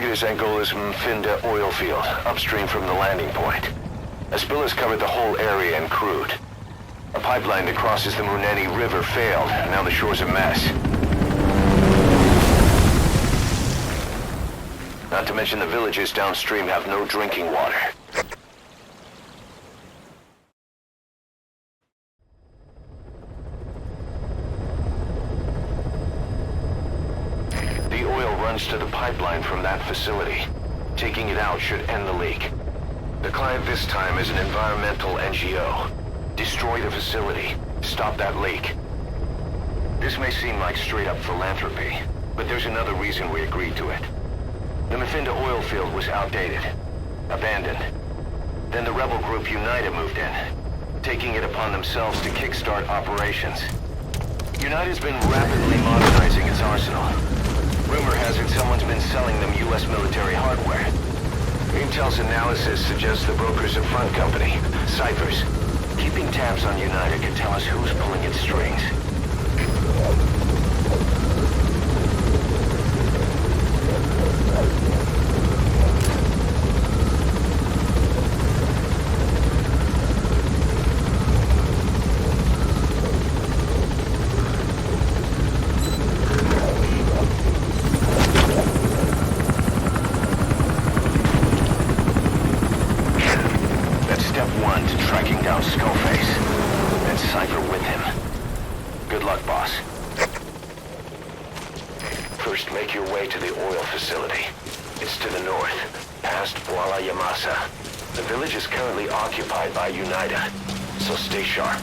target is Angola's Mfinda oil field, upstream from the landing point. A spill has covered the whole area and crude. A pipeline that crosses the Muneni River failed. Now the shore's a mess. Not to mention the villages downstream have no drinking water. The oil runs to the pipeline from that facility. Taking it out should end the leak. The client this time is an environmental NGO. Destroy the facility. Stop that leak. This may seem like straight-up philanthropy, but there's another reason we agreed to it. The Mfinda oil field was outdated, abandoned. Then the rebel group UNITA moved in, taking it upon themselves to kickstart operations. UNITA's been rapidly modernizing its arsenal. Rumor has it someone's been selling them U.S. military hardware. Intel's analysis suggests the broker's a front company, Cyphers. Keeping tabs on UNITA could tell us who's pulling its strings. First, make your way to the oil facility. It's to the north, past Bwala Yamasa. The village is currently occupied by UNITA, so stay sharp.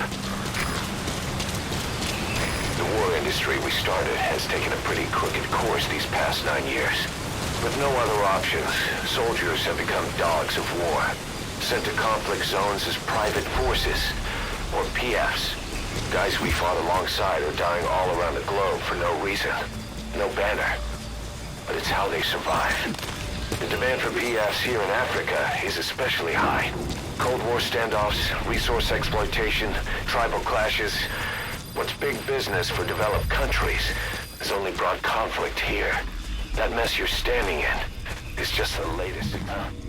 The war industry we started has taken a pretty crooked course these past 9 years. With no other options, soldiers have become dogs of war, sent to conflict zones as private forces, or PFs. Guys we fought alongside are dying all around the globe for no reason. No banner. But it's how they survive. The demand for PFs here in Africa is especially high. Cold War standoffs, resource exploitation, tribal clashes. What's big business for developed countries has only brought conflict here. That mess you're standing in is just the latest.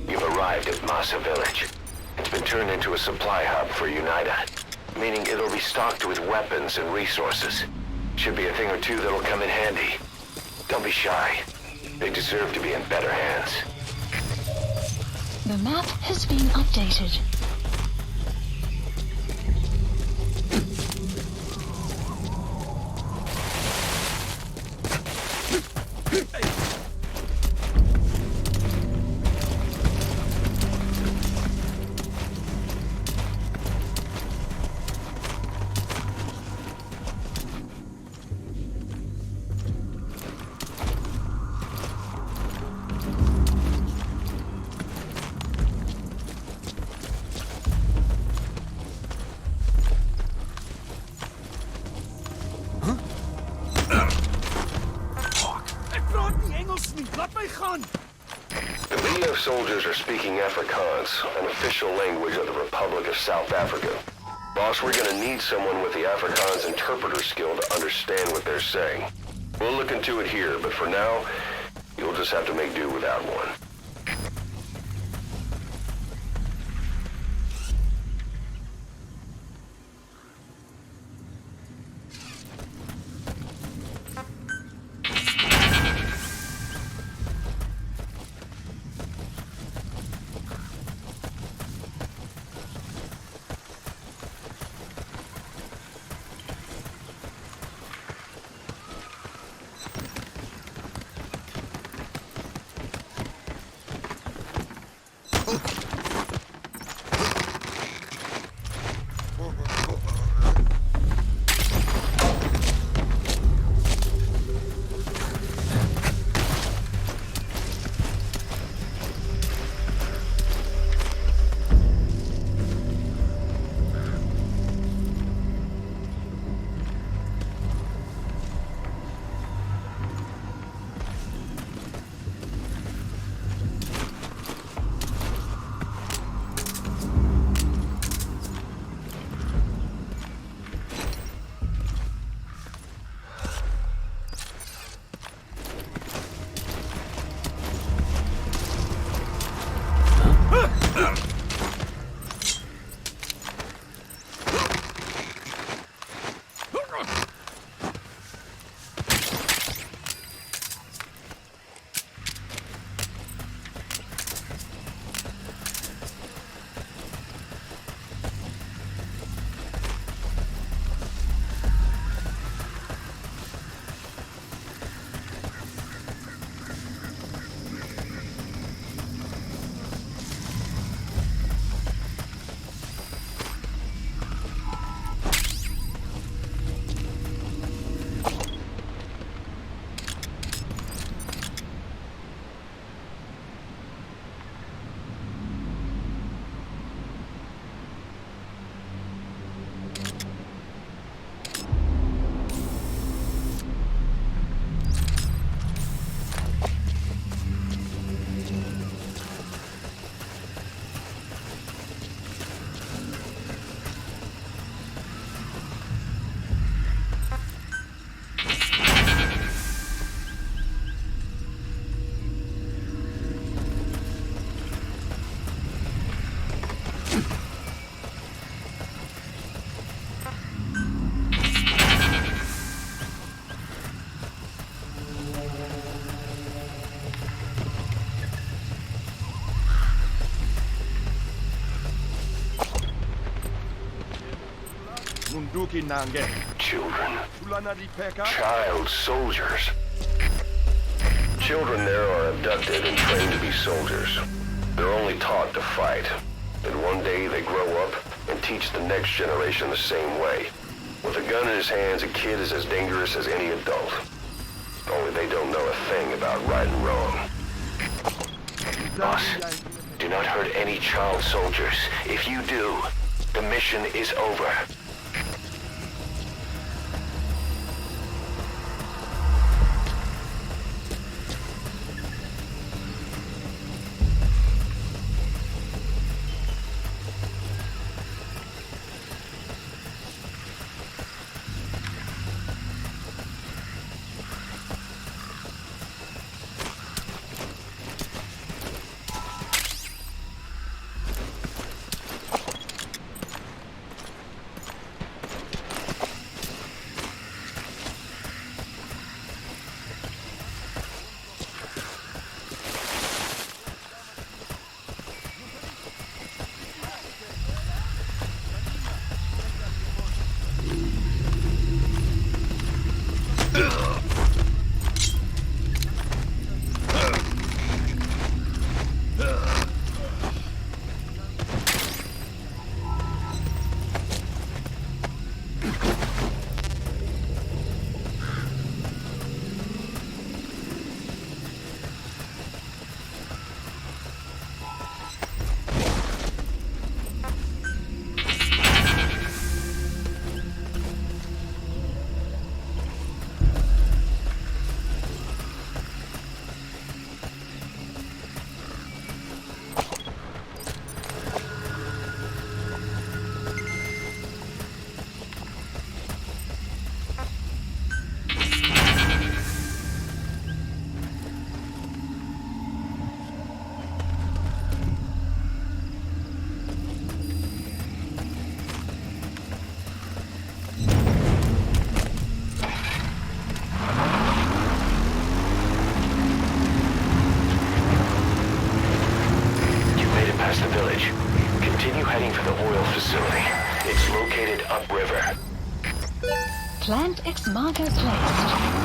You've arrived at Masa Village. It's been turned into a supply hub for UNITA, meaning it'll be stocked with weapons and resources. Should be a thing or two that'll come in handy. Don't be shy. They deserve to be in better hands. The map has been updated. The BF soldiers are speaking Afrikaans, an official language of the Republic of South Africa. Boss, we're gonna need someone with the Afrikaans interpreter skill to understand what they're saying. We'll look into it here, but for now, you'll just have to make do without one. Children. Child soldiers. Children there are abducted and trained to be soldiers. They're only taught to fight. And one day they grow up and teach the next generation the same way. With a gun in his hands, a kid is as dangerous as any adult. Only they don't know a thing about right and wrong. Boss, do not hurt any child soldiers. If you do, the mission is over. Plant X marker placed.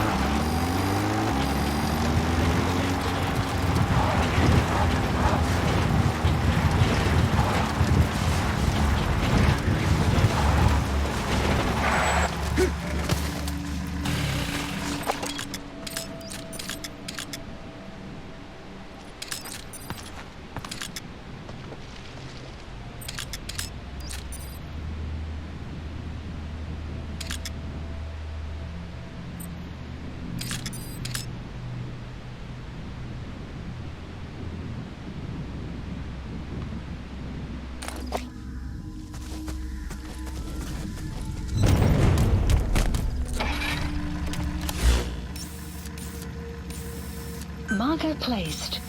Marker placed.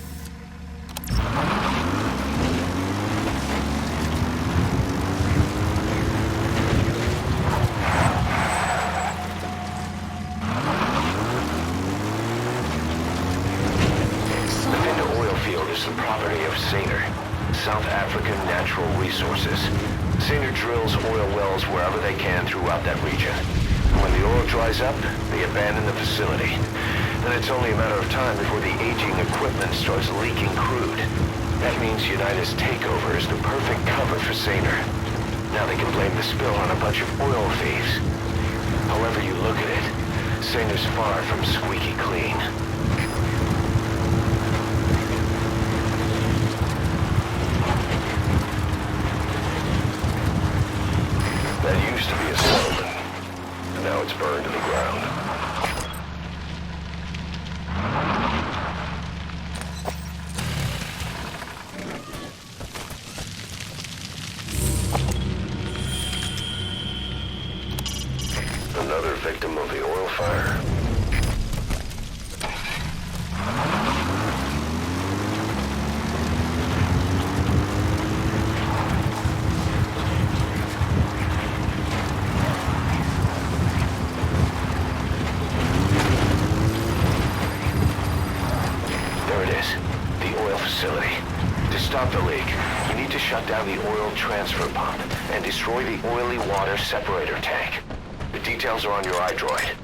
The oil field is the property of Saner, South African Natural Resources. Saner drills oil wells wherever they can throughout that region. When the oil dries up, they abandon the facility. Then it's only a matter of time before the aging equipment starts leaking crude. That means United's takeover is the perfect cover for Saner. Now they can blame the spill on a bunch of oil thieves. However you look at it, Saner's far from squeaky clean. That used to be a settlement, and now it's burned to the ground. Another victim of the oil fire. stop the leak, you need to shut down the oil transfer pump and destroy the oily water separator tank. The details are on your iDroid.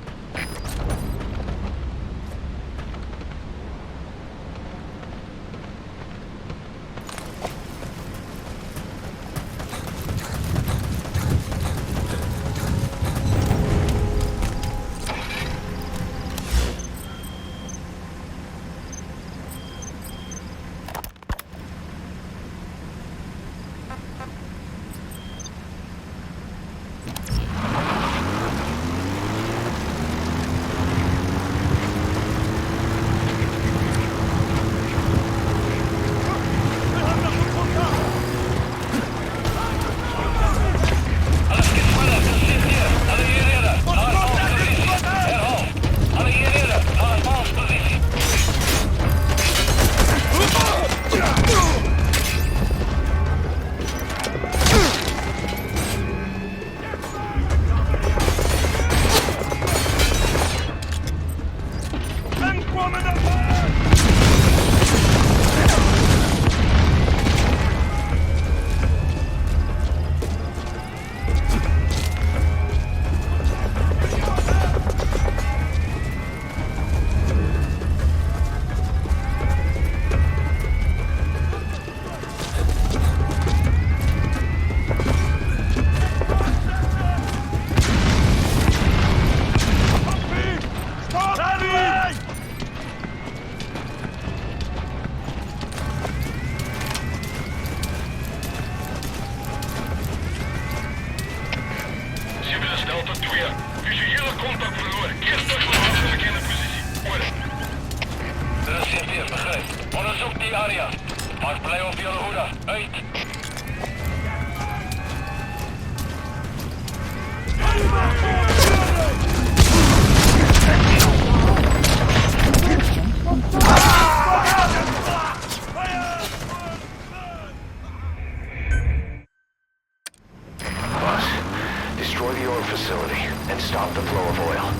Destroy the oil facility and stop the flow of oil.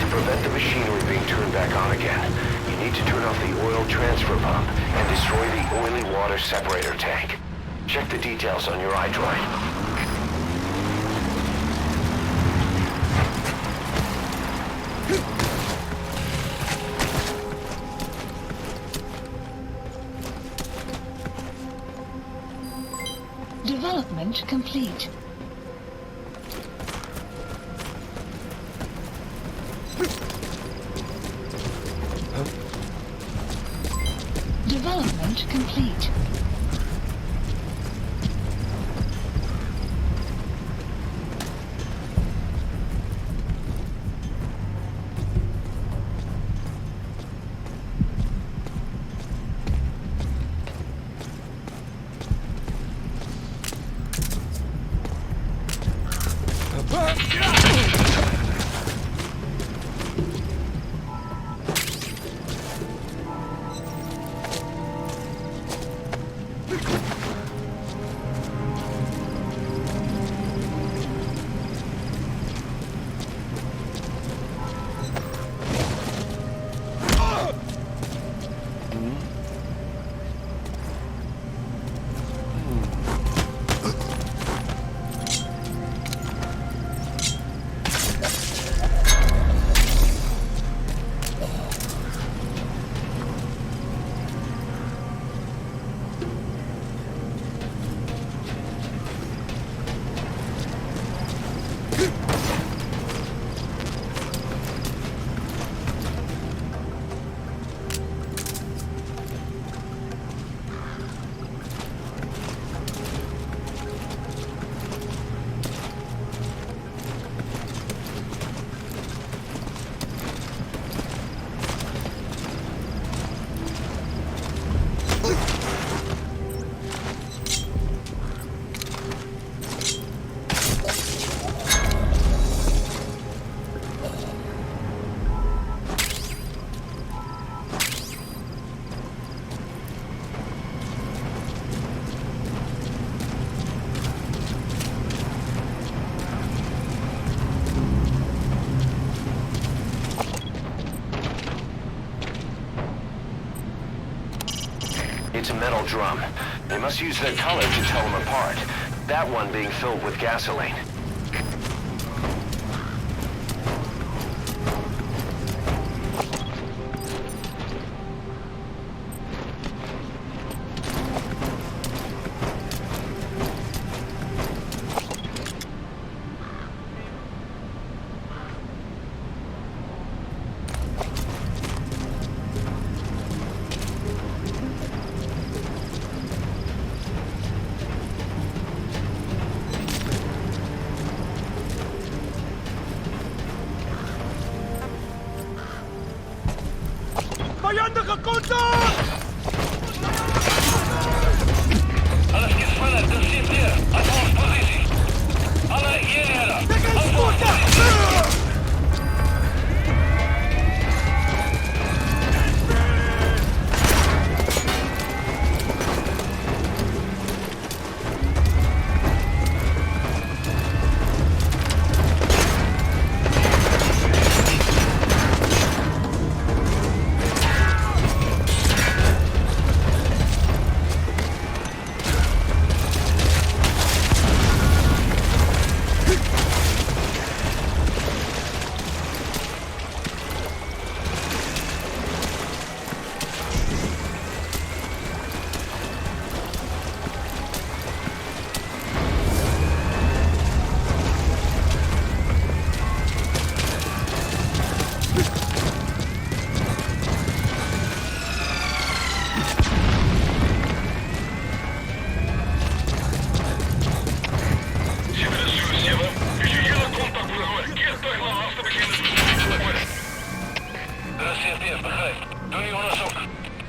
To prevent the machinery being turned back on again, you need to turn off the oil transfer pump and destroy the oily water separator tank. Check the details on your iDroid. Development complete. Development complete. It's a metal drum. They must use their color to tell them apart. That one being filled with gasoline. Vijandige contact! Alles is sneller, dus zit hier. Uit ons positie. Alle eenheden. Uit ons positie.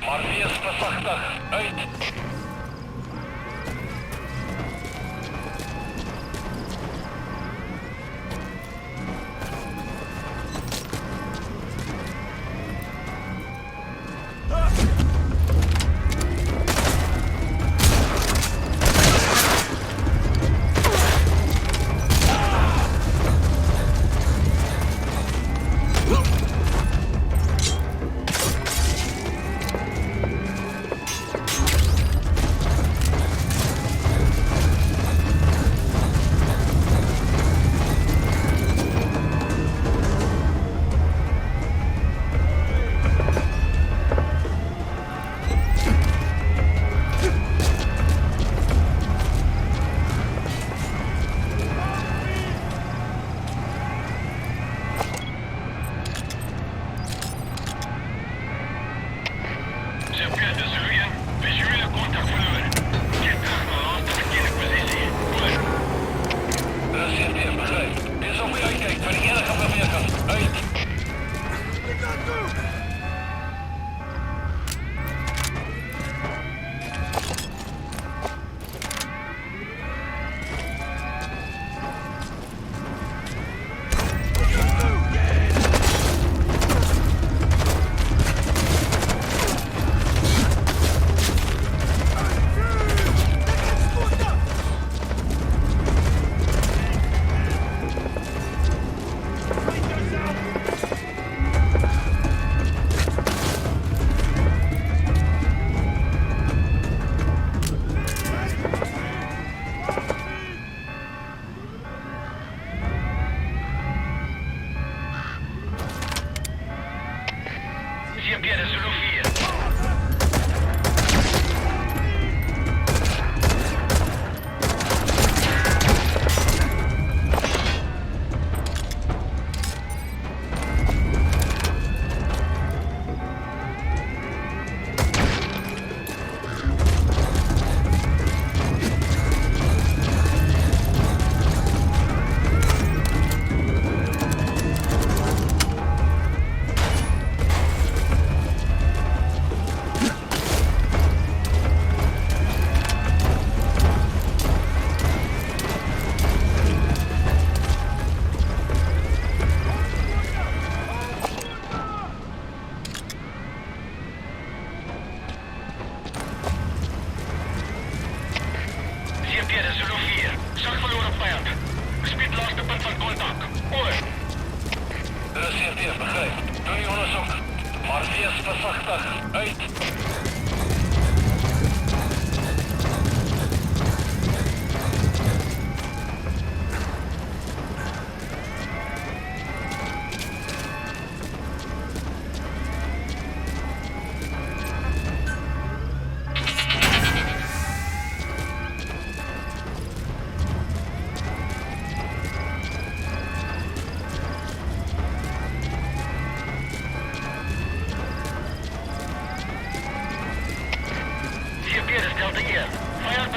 Maar wees versigtig. Uit.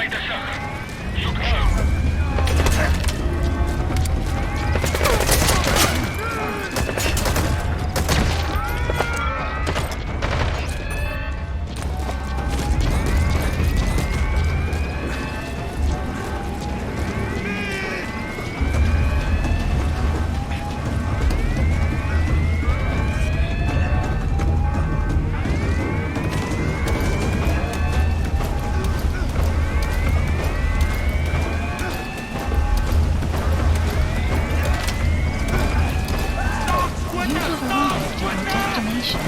Bereik de zaak. Zoek hulp. You have arrived at your destination.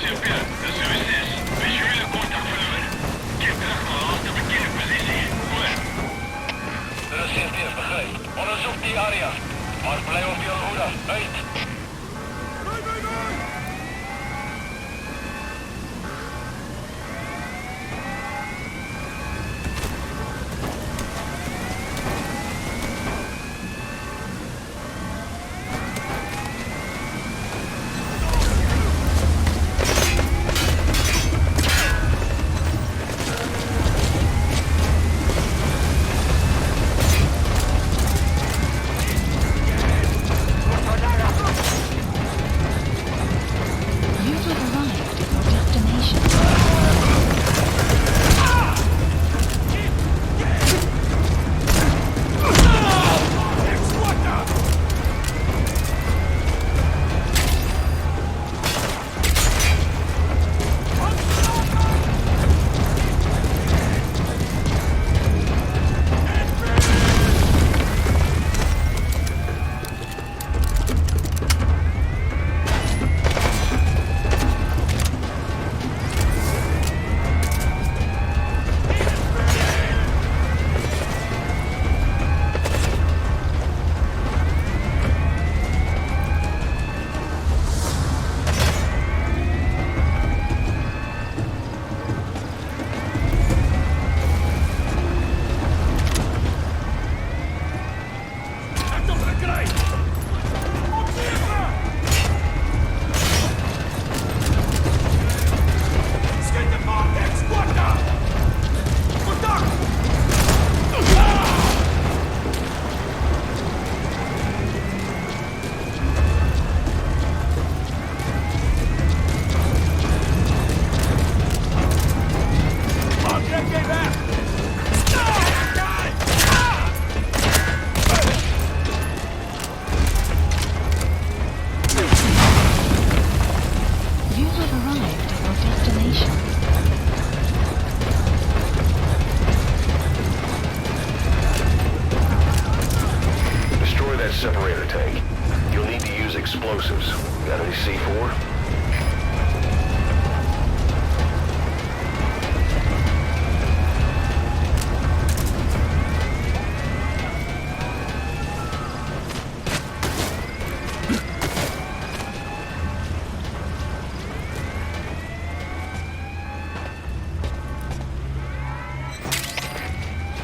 Sylvia, de Subsistence. Visuele contact verloren. Keer terug naar laatste bekende positie. Over. De CFT heeft begrepen. Onderzoek die area. Maar blijf op je hoede. Uit. You have arrived at your destination. You have arrived at your destination. Destroy that separator tank. You'll need to use explosives. Got any C4?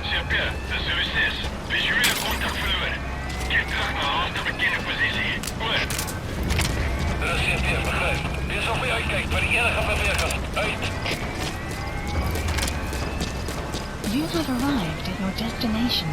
Sylvia, de Subsistence. Visuele contact verloren. Keer terug naar laatste bekende positie. Over. De CFT heeft begrepen. Dit is op je uitkijkt bij de enige bewegers. Uit. You have arrived at your destination.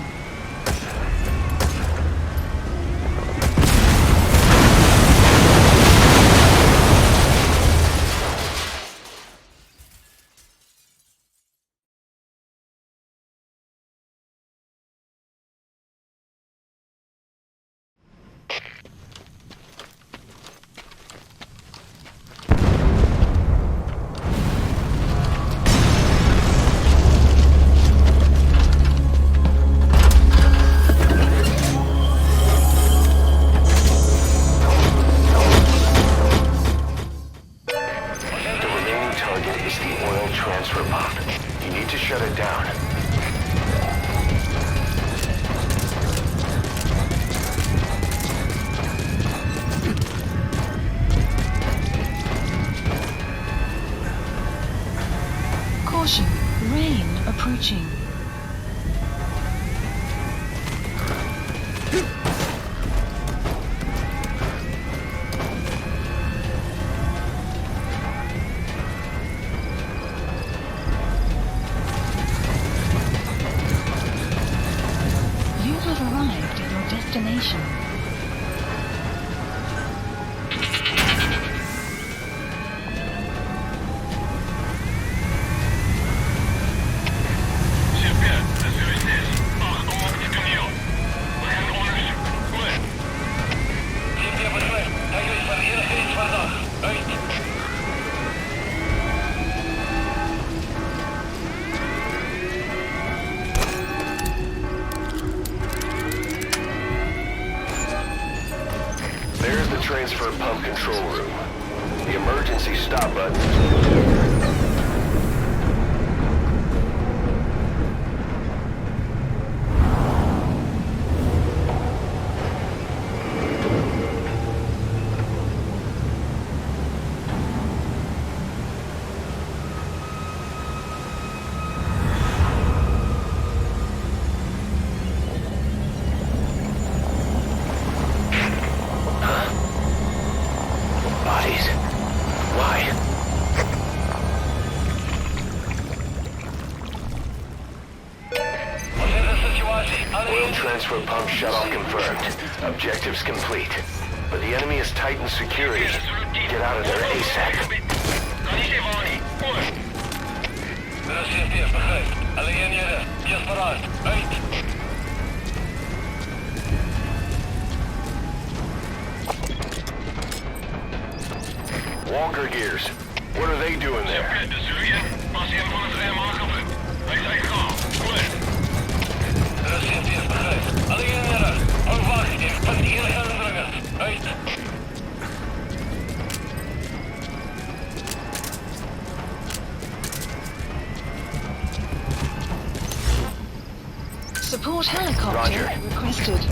Caution, rain approaching. destination. Super, de Subsistence. Ach, kom op de kaniel. We gaan onderzoek. Goed. Super begrijp. Eigenlijk van hier geen vandaag. Uit. There's the transfer pump control room. The emergency stop button. Bodies. Why? Wat is de situatie? Oil transfer pump shut-off confirmed. Objectives complete. But the enemy has tightened security. Get out of there ASAP. Kan niet even aan. Goed. De CFTF begrijp. Alleen hier. Just vooruit. Uit. Walker gears. What are they doing there? Super, de Syrië. Patiënt van het rem aangevoerd. Wij zijn gaaf. Goed. De CFTF begrijp. Alleen hier. Hou wacht. Ik ben hier gaan drukken. Uit. Support helicopter Roger. requested.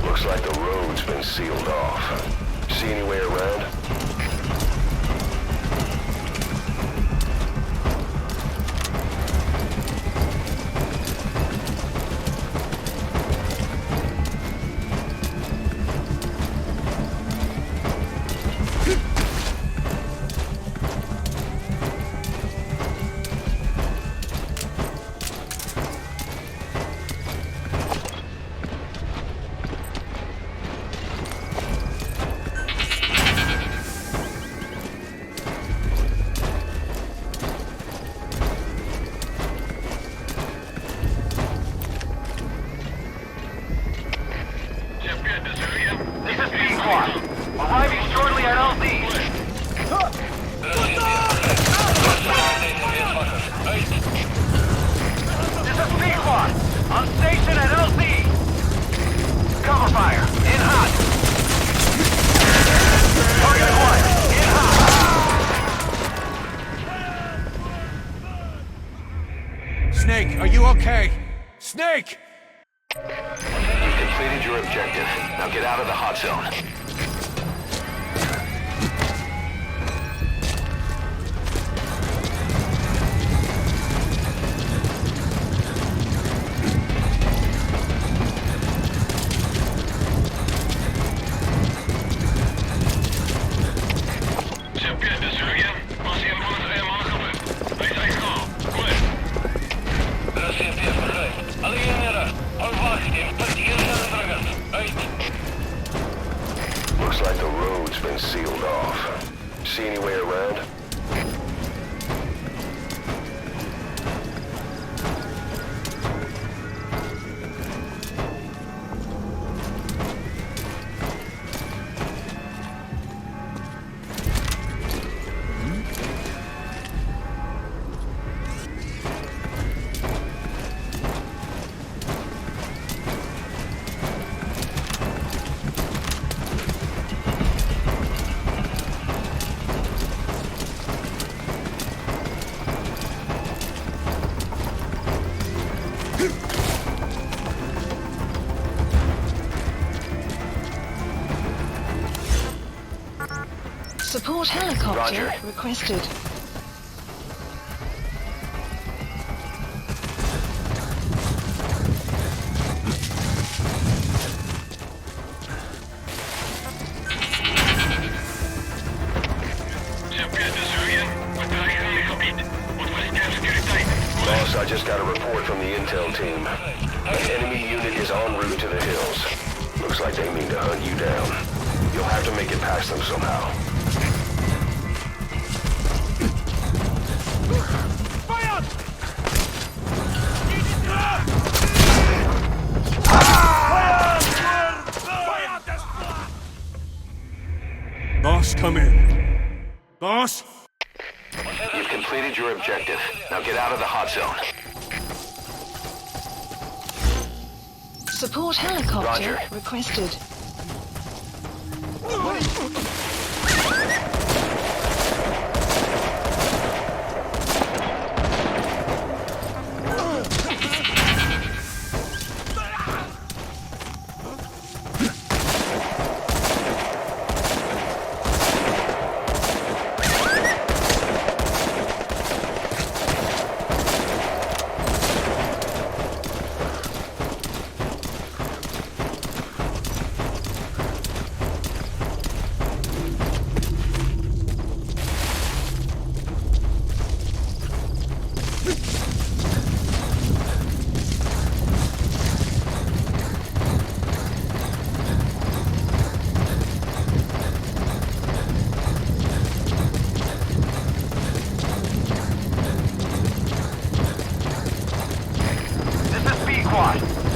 Looks like the road's been sealed off. See any way around? Super, de Syrië. This is P-Squad. Arriving shortly at LZ. This is P-Squad. On station at LZ. Cover fire. In hot. Target acquired. In hot. Snake, are you okay? Snake! You've completed your objective. Now get out of the hot zone. Super, de Syrië. Patiënt van het rem aangevoerd. Wij zijn gaaf. Goed. De CFTF begrijp. Alleen hier. Hou wacht. Ik ben hier gaan drukken. Uit. Looks like the road's been sealed off. See any way around? Support helicopter Roger. requested. Super, de Syrië. Just got a report from the intel team. An enemy unit is en route to the hills. Looks like they mean to hunt you down. You'll have to make it past them somehow. Boss, come in. Boss? You've completed your objective. Now get out of the hot zone. Support helicopter Roger. requested.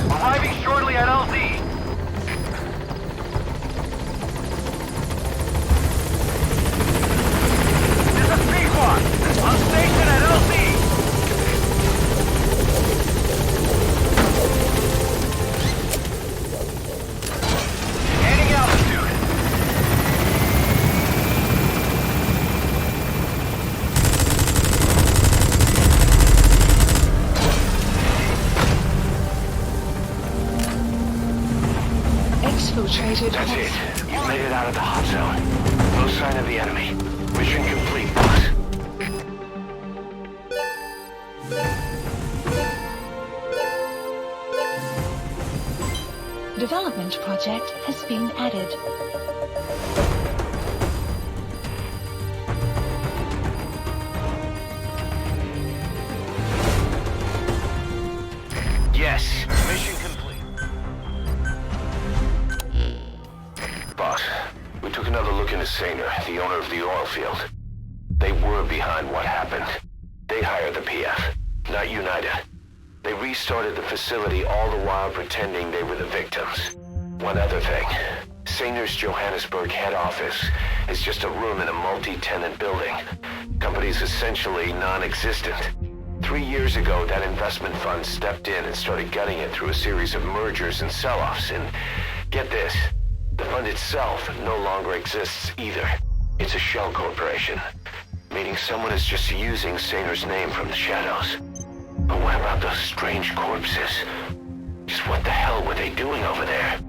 Arriving shortly at LZ. This is P-Quad. On station at LZ. Gaining altitude. Exfiltrated. That's it. You've made it out of the hot zone. No sign of the enemy. Mission complete, boss. Development project has been added. Yes. Mission complete. Boss, we took another look into Saner, the owner of the oil field. They were behind what happened. They hired the PF, not United. They restarted the facility all the while pretending they were the victims. One other thing. Saner's Johannesburg head office is just a room in a multi-tenant building. Company's essentially non-existent. 3 years ago, that investment fund stepped in and started gutting it through a series of mergers and sell-offs. And get this, the fund itself no longer exists either. It's a shell corporation, meaning someone is just using Saner's name from the shadows. But what about those strange corpses? Just what the hell were they doing over there?